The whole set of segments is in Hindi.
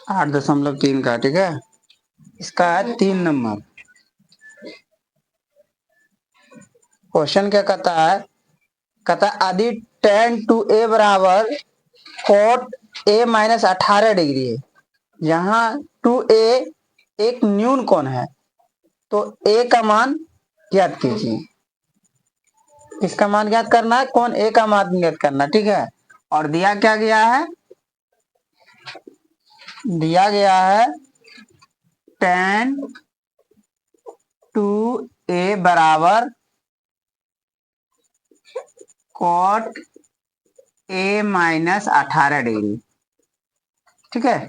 8.3 का, ठीक है। इसका है 3 नंबर। क्वेश्चन क्या कहता है यदि tan 2a बराबर cot a माइनस 18 डिग्री है, जहां 2a एक न्यून कोण है, तो a का मान ज्ञात कीजिए। इसका मान ज्ञात करना है, कौन a का मान ज्ञात करना, ठीक है। और दिया क्या गया है, दिया गया है tan 2a बराबर cot a माइनस 18 डिग्री, ठीक है।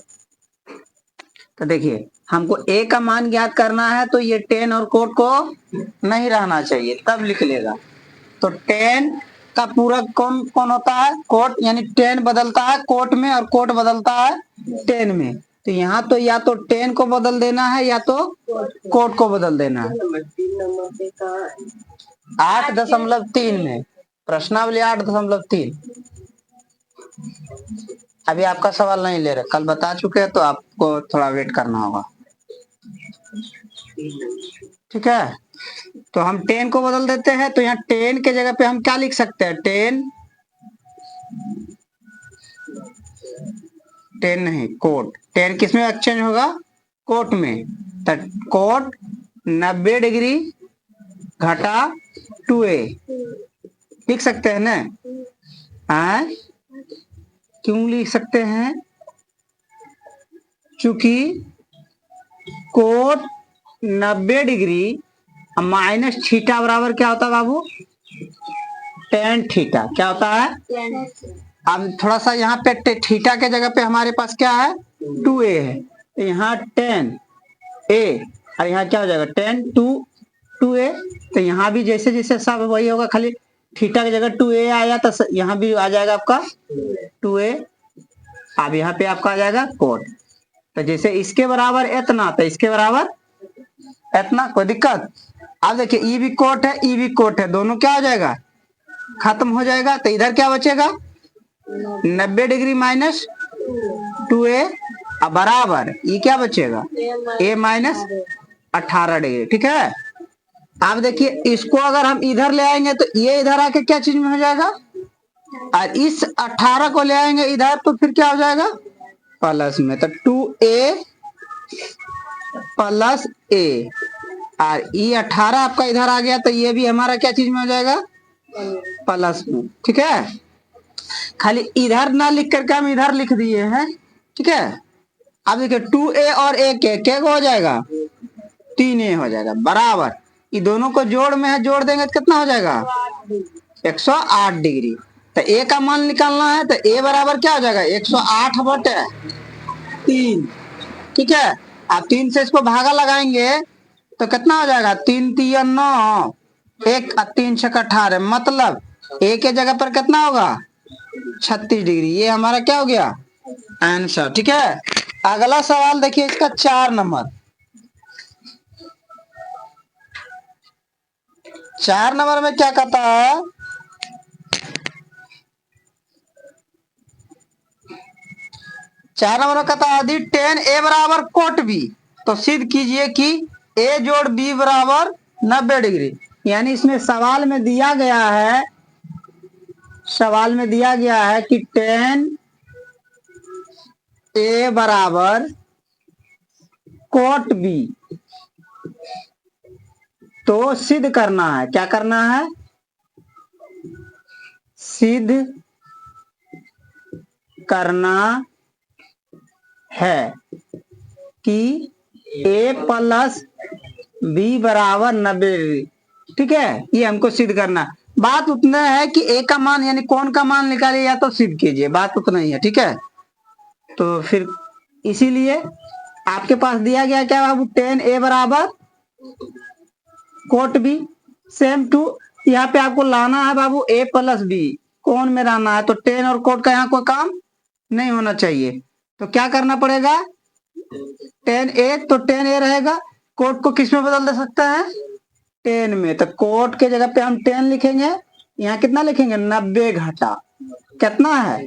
तो देखिए हमको a का मान ज्ञात करना है, तो ये tan और cot को नहीं रहना चाहिए, तब लिख लेगा। तो tan का पूरक कौन कौन होता है, cot, यानी tan बदलता है cot में और cot बदलता है tan में। तो यहाँ तो या तो tan को बदल देना है या तो cot को बदल देना है। 8.3 में प्रश्नावली 8.3। अभी आपका सवाल नहीं ले रहे, कल बता चुके हैं, तो आपको थोड़ा वेट करना होगा, ठीक है। तो हम 10 को बदल देते हैं, तो यहाँ 10 के जगह पे हम क्या लिख सकते हैं, 10 नहीं कोट, 10 किस में एक्सचेंज होगा, कोट में। तो कोट 90 डिग्री घटा 2a लिख सकते हैं ना। क्यों लिख सकते हैं, चूंकि कोट 90 डिग्री माइनस थीटा बराबर क्या होता है बाबू, tan थीटा। क्या होता है, अब थोड़ा सा यहाँ पे थीटा के जगह पे हमारे पास क्या है, 2a है, तो यहाँ tan a और यहाँ क्या हो जाएगा tan 2a। तो यहाँ भी जैसे जैसे सब वही होगा, खाली थीटा की जगह 2a आया, तो यहाँ भी आ जाएगा आपका 2a। अब यहाँ पे आपका आ जाएगा कोट। तो जैसे इसके बराबर इतना, तो इसके बराबर इतना, कोई दिक्कत। अब देखिए ई भी कोट है, ई भी कोट है, दोनों क्या हो जाएगा, खत्म हो जाएगा। तो इधर क्या बचेगा, 90 डिग्री माइनस 2a बराबर ये क्या बचेगा, a माइनस 18 डिग्री, ठीक है। अब देखिए इसको अगर हम इधर ले आएंगे, तो ये इधर आके क्या चीज में हो जाएगा, और इस 18 को ले आएंगे इधर, तो फिर क्या हो जाएगा, प्लस में। तो 2a प्लस a, और ये 18 आपका इधर आ गया, तो ये भी हमारा क्या चीज में हो जाएगा, प्लस में, ठीक है। खाली इधर ना लिख करके हम इधर लिख दिए हैं, ठीक है। अब देखिए 2a और a के हो जाएगा, 3a हो जाएगा बराबर, ये दोनों को जोड़ में है, जोड़ देंगे तो कितना हो जाएगा, 108 डिग्री। तो a का मान निकालना है, तो a बराबर क्या हो जाएगा, 108/3, ठीक है। आप 3 से इसको भागा लगाएंगे तो कितना हो जाएगा, 3×3 = 9, 1 और 3 × 18, मतलब a के जगह पर कितना होगा, 36 डिग्री। ये हमारा क्या हो गया, आंसर, ठीक है। अगला सवाल देखिए, इसका 4 नंबर। 4 नंबर में क्या कहता है, कहता है यदि tan a बराबर cot b, तो सिद्ध कीजिए कि a जोड़ b बराबर 90 डिग्री। यानी इसमें सवाल में दिया गया है, कि tan a बराबर cot b, तो सिद्ध करना है, क्या करना है, सिद्ध करना है कि a प्लस b बराबर 90 डिग्री, ठीक है। ये हमको सिद्ध करना, बात उतना है कि a का मान यानी कौन का मान निकालिए या तो सिद्ध कीजिए, बात उतना ही है, ठीक है। तो फिर इसीलिए आपके पास दिया गया क्या बाबू, tan a बराबर cot b, सेम टू यहाँ पे आपको लाना है बाबू a प्लस b, कौन में लाना है, तो tan और cot का यहाँ कोई काम नहीं होना चाहिए। तो क्या करना पड़ेगा, tan a, तो tan a रहेगा, cot को किस में बदल दे सकता है, tan में। तो cot के जगह पे हम tan लिखेंगे, यहाँ कितना लिखेंगे, 90 घटा कितना है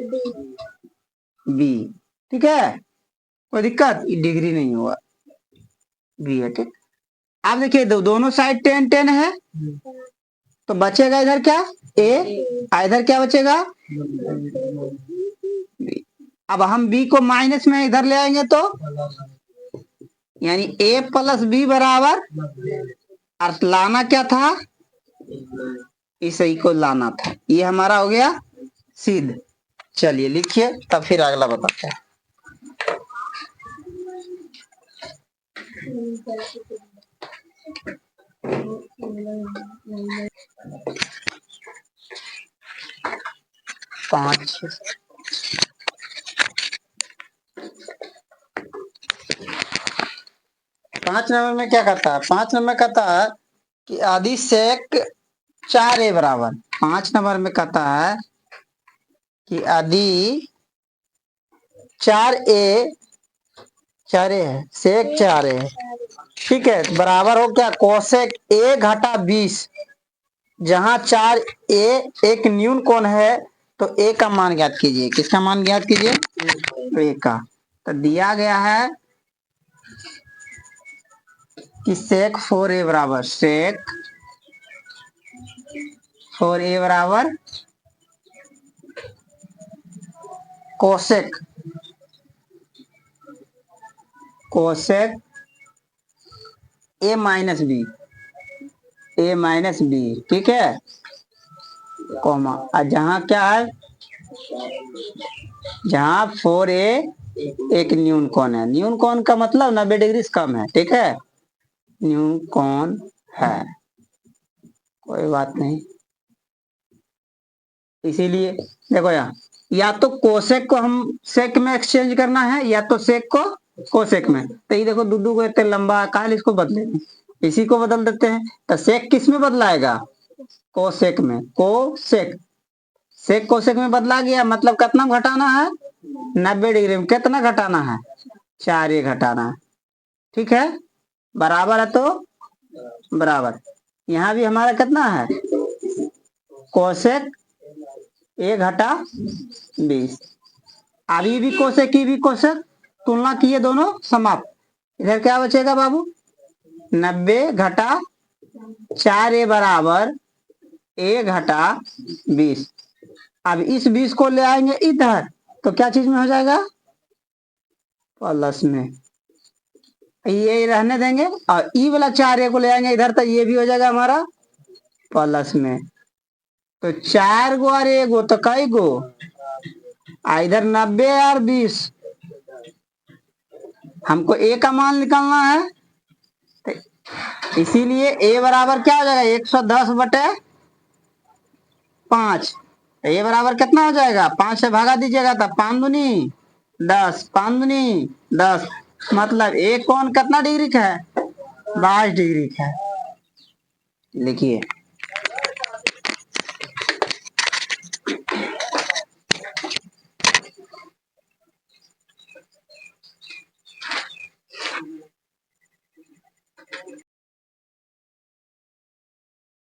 b, ठीक है। कोई दिक्कत, डिग्री नहीं हुआ, बी है ठीक। अब देखिए दोनों साइड टेन टेन है, तो बचेगा इधर क्या, ए, इधर क्या बचेगा, बी। अब हम बी को माइनस में इधर ले आएंगे तो यानी ए प्लस बी बराबर, अर्थ लाना क्या था, इस ई को लाना था। ये हमारा हो गया सिद्ध। चलिए लिखिए, तब फिर अगला बताते हैं। पांच नंबर में क्या कहता है, 5 नंबर कहता है कि आदि सेक 4a बराबर, 5 नंबर में कहता है कि आदि 4a है, सेक 4a है ठीक है, बराबर हो क्या, कोसेक a घटा 20, जहां 4a एक न्यून कोण है, तो a का मान ज्ञात कीजिए। किसका मान ज्ञात कीजिए, a का। तो दिया गया है कि सेक 4a बराबर, सेक 4a बराबर कोसेक a माइनस बी ठीक है, कॉमा, और जहां क्या है, जहां 4a एक न्यून कोण है, न्यून कोण का मतलब 90 डिग्री से कम है ठीक है, न्यून कोण है, कोई बात नहीं। इसीलिए देखो यहाँ, या तो कोसेक को हम सेक में एक्सचेंज करना है, या तो सेक को कोसेक में। तो ये देखो दुदू को इतने लंबा काल, इसको बदले, इसी को बदल देते हैं। तो सेक किस में बदलाएगा, कोसेक में, सेक कोसेक में बदला गया, मतलब कितना घटाना है, 90 डिग्री में कितना घटाना है, 4a घटाना है ठीक है, बराबर है तो बराबर। यहाँ भी हमारा कितना है, कोसेक a घटा 20, अभी भी कोसेक की भी कोसेक, तुलना किए दोनों समाप्त, इधर क्या बचेगा बाबू, 90 घटा 4a बराबर a घटा 20। अब इस 20 को ले आएंगे इधर, तो क्या चीज में हो जाएगा, प्लस में, ये रहने देंगे, और ई वाला 4a को ले आएंगे इधर, तो ये भी हो जाएगा हमारा प्लस में। तो 4 गो और 1 गो, तो कई गो, इधर 90 और 20, हमको a का मान निकालना है, तो इसीलिए a बराबर क्या हो जाएगा, 110 बटे 5। a बराबर कितना हो जाएगा, 5 से भागा दीजिएगा, तो 5 दूनी 10, 5 दूनी 10, मतलब a कोण कितना डिग्री का है, 22 डिग्री का है। लिखिए